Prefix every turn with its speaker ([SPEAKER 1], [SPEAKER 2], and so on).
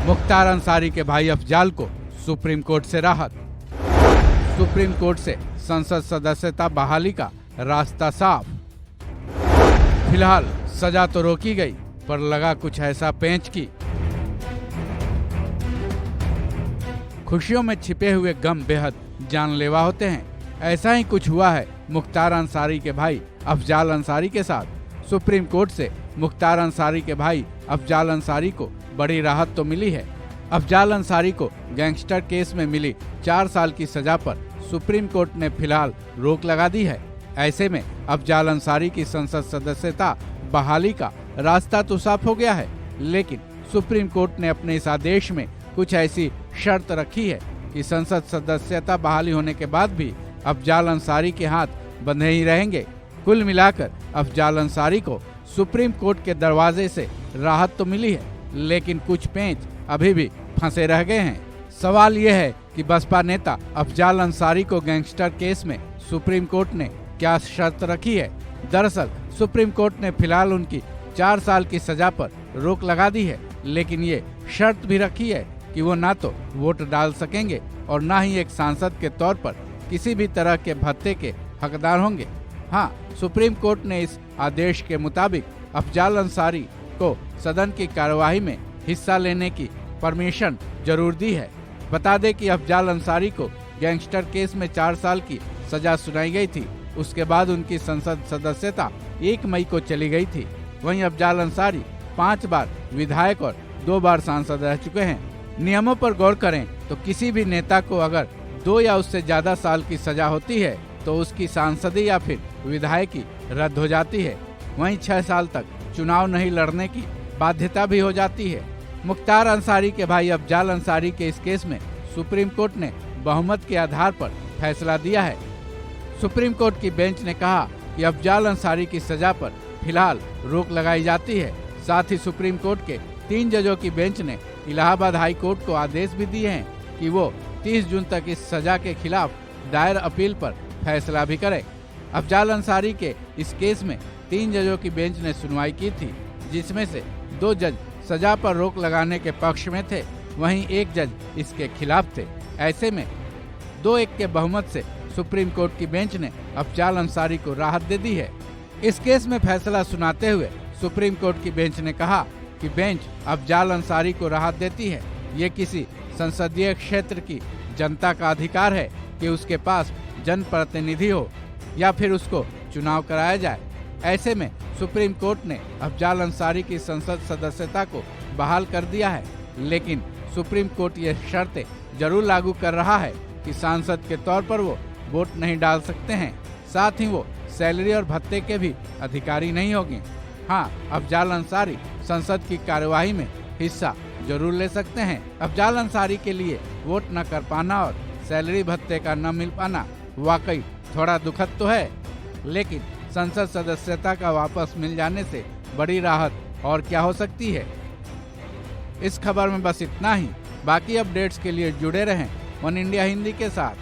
[SPEAKER 1] मुख्तार अंसारी के भाई अफजाल को सुप्रीम कोर्ट से राहत। सुप्रीम कोर्ट से संसद सदस्यता बहाली का रास्ता साफ। फिलहाल सजा तो रोकी गई, पर लगा कुछ ऐसा पेंच की खुशियों में छिपे हुए गम बेहद जानलेवा होते हैं। ऐसा ही कुछ हुआ है मुख्तार अंसारी के भाई अफजाल अंसारी के साथ। सुप्रीम कोर्ट से मुख्तार अंसारी के भाई अफजाल अंसारी को बड़ी राहत तो मिली है। अफजाल अंसारी को गैंगस्टर केस में मिली 4 साल की सजा पर सुप्रीम कोर्ट ने फिलहाल रोक लगा दी है। ऐसे में अफजाल अंसारी की संसद सदस्यता बहाली का रास्ता तो साफ हो गया है, लेकिन सुप्रीम कोर्ट ने अपने इस आदेश में कुछ ऐसी शर्त रखी है कि संसद सदस्यता बहाली होने के बाद भी अफजाल अंसारी के हाथ बंधे ही रहेंगे। कुल मिलाकर अफजाल अंसारी को सुप्रीम कोर्ट के दरवाजे से राहत तो मिली है, लेकिन कुछ पेंच अभी भी फंसे रह गए हैं। सवाल यह है कि बसपा नेता अफजाल अंसारी को गैंगस्टर केस में सुप्रीम कोर्ट ने क्या शर्त रखी है। दरअसल सुप्रीम कोर्ट ने फिलहाल उनकी 4 साल की सजा पर रोक लगा दी है, लेकिन ये शर्त भी रखी है कि वो ना तो वोट डाल सकेंगे और ना ही एक सांसद के तौर पर किसी भी तरह के भत्ते के हकदार होंगे। हाँ, सुप्रीम कोर्ट ने इस आदेश के मुताबिक अफजाल अंसारी को सदन की कार्यवाही में हिस्सा लेने की परमिशन जरूर दी है। बता दें कि अफजाल अंसारी को गैंगस्टर केस में 4 साल की सजा सुनाई गई थी। उसके बाद उनकी संसद सदस्यता 1 मई को चली गई थी। वहीं अफजाल अंसारी 5 बार विधायक और 2 बार सांसद रह चुके हैं। नियमों पर गौर करें तो किसी भी नेता को अगर 2 या उससे ज्यादा साल की सजा होती है तो उसकी सांसदी या फिर विधायकी रद्द हो जाती है। वहीं 6 साल तक चुनाव नहीं लड़ने की बाध्यता भी हो जाती है। मुख्तार अंसारी के भाई अफजाल अंसारी के इस केस में सुप्रीम कोर्ट ने बहुमत के आधार पर फैसला दिया है। सुप्रीम कोर्ट की बेंच ने कहा कि अफजाल अंसारी की सजा पर फिलहाल रोक लगाई जाती है। साथ ही सुप्रीम कोर्ट के 3 जजों की बेंच ने इलाहाबाद हाई कोर्ट को आदेश भी दिए हैं कि वो 30 जून तक इस सजा के खिलाफ दायर अपील पर फैसला भी करे। अफजाल अंसारी के इस केस में 3 जजों की बेंच ने सुनवाई की थी, जिसमें से 2 जज सजा पर रोक लगाने के पक्ष में थे, वहीं 1 जज इसके खिलाफ थे। ऐसे में 2-1 के बहुमत से सुप्रीम कोर्ट की बेंच ने अफजाल अंसारी को राहत दे दी है। इस केस में फैसला सुनाते हुए सुप्रीम कोर्ट की बेंच ने कहा कि बेंच अफजाल अंसारी को राहत देती है। ये किसी संसदीय क्षेत्र की जनता का अधिकार है कि उसके पास जनप्रतिनिधि हो या फिर उसको चुनाव कराया जाए। ऐसे में सुप्रीम कोर्ट ने अफजाल अंसारी की संसद सदस्यता को बहाल कर दिया है, लेकिन सुप्रीम कोर्ट ये शर्तें जरूर लागू कर रहा है कि सांसद के तौर पर वो वोट नहीं डाल सकते हैं। साथ ही वो सैलरी और भत्ते के भी अधिकारी नहीं होंगे। हाँ, अफजाल अंसारी संसद की कार्यवाही में हिस्सा जरूर ले सकते हैं। अफजाल अंसारी के लिए वोट न कर पाना और सैलरी भत्ते का न मिल पाना वाकई थोड़ा दुखद तो है, लेकिन संसद सदस्यता का वापस मिल जाने से बड़ी राहत और क्या हो सकती है। इस खबर में बस इतना ही। बाकी अपडेट्स के लिए जुड़े रहें वन इंडिया हिंदी के साथ।